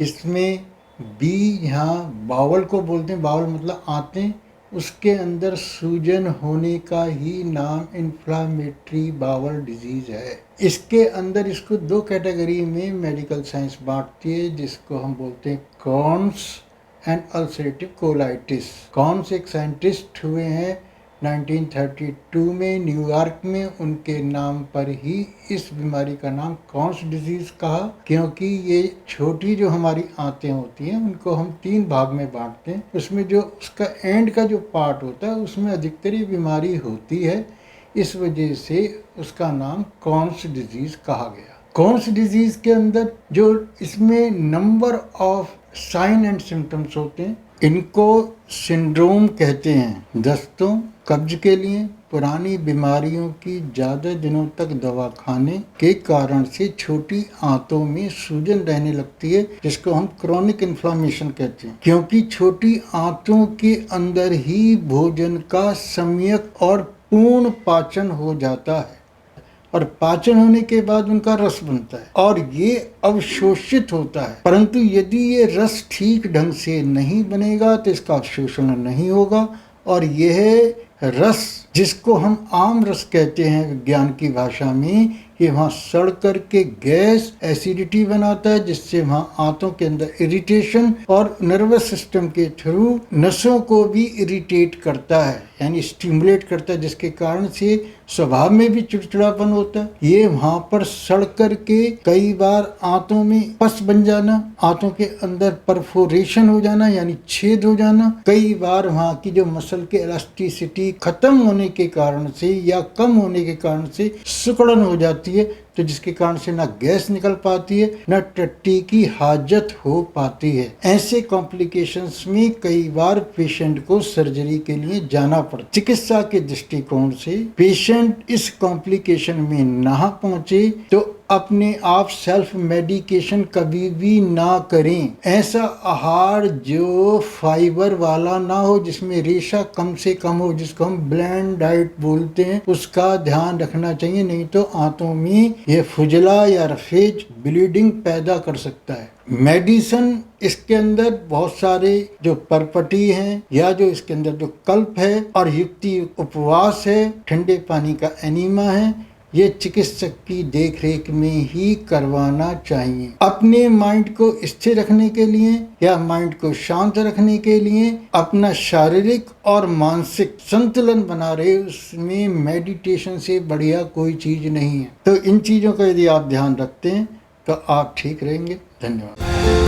इसमें बी यहाँ बावल को बोलते हैं, बावल मतलब आंतें, उसके अंदर सूजन होने का ही नाम इन्फ्लामेटरी बावल डिजीज है। इसके अंदर इसको दो कैटेगरी में मेडिकल साइंस बांटती है, जिसको हम बोलते हैं Crohn's and ulcerative colitis. Crohn's एक साइंटिस्ट हुए हैं 1932 में न्यूयॉर्क में, उनके नाम पर ही इस बीमारी का नाम क्रॉन्स डिजीज कहा, क्योंकि ये छोटी जो हमारी आंतें होती हैं उनको हम 3 भाग में बांटते हैं। उसमें जो उसका एंड का जो पार्ट होता है उसमें अधिकतर ये बीमारी होती है, इस वजह से उसका नाम क्रॉन्स डिजीज कहा गया। क्रॉन्स डिजीज के अंदर जो इसमें number of sine and symptoms होते हैं, इनको सिंड्रोम कहते हैं। दस्तों, कब्ज के लिए, पुरानी बीमारियों की ज़्यादा दिनों तक दवा खाने के कारण से छोटी आंतों में सूजन रहने लगती है, जिसको हम क्रोनिक इन्फ्लामेशन कहते हैं, क्योंकि छोटी आंतों के अंदर ही भोजन का सम्यक और पूर्ण पाचन हो जाता है और पाचन होने के बाद उनका रस बनता है और ये अवशोषित होता है। परंतु यदि ये रस ठीक ढंग से नहीं बनेगा तो इसका अवशोषण नहीं होगा और यह रस, जिसको हम आम रस कहते हैं विज्ञान की भाषा में, कि वहाँ सड़ करके गैस एसिडिटी बनाता है, जिससे वहाँ आंतों के अंदर इरिटेशन और नर्वस सिस्टम के थ्रू नसों को भी इरिटेट करता है, यानी स्टिमुलेट करता है, जिसके कारण से स्वभाव में भी चिड़चिड़ापन होता है। ये वहाँ पर सड़ करके कई बार आंतों में पस बन जाना, आंतों के अंदर परफोरेशन हो जाना यानी छेद हो जाना, कई बार वहाँ की जो मसल के इलास्टिसिटी खत्म होने के कारण से या कम होने के कारण से सिकुड़न हो जाती है, तो जिसके कारण से ना गैस निकल पाती है ना टट्टी की हाजत हो पाती है। ऐसे कॉम्प्लिकेशंस में कई बार पेशेंट को सर्जरी के लिए जाना पड़ता है। चिकित्सा के दृष्टिकोण से पेशेंट इस कॉम्प्लिकेशन में ना पहुंचे तो अपने आप सेल्फ मेडिकेशन कभी भी ना करें। ऐसा आहार जो फाइबर वाला ना हो, जिसमें रेशा कम से कम हो, जिसको हम ब्लेंड डाइट बोलते हैं, उसका ध्यान रखना चाहिए, नहीं तो आंतों में यह खुजला या रफेज ब्लीडिंग पैदा कर सकता है। मेडिसिन इसके अंदर बहुत सारे जो परपटी हैं या जो इसके अंदर जो कल्प है और युक्ति उपवास है, ठंडे पानी का एनीमा है, ये चिकित्सक की देखरेख में ही करवाना चाहिए। अपने माइंड को स्थिर रखने के लिए या माइंड को शांत रखने के लिए अपना शारीरिक और मानसिक संतुलन बना रहे, उसमें मेडिटेशन से बढ़िया कोई चीज नहीं है। तो इन चीजों का यदि आप ध्यान रखते हैं तो आप ठीक रहेंगे। धन्यवाद।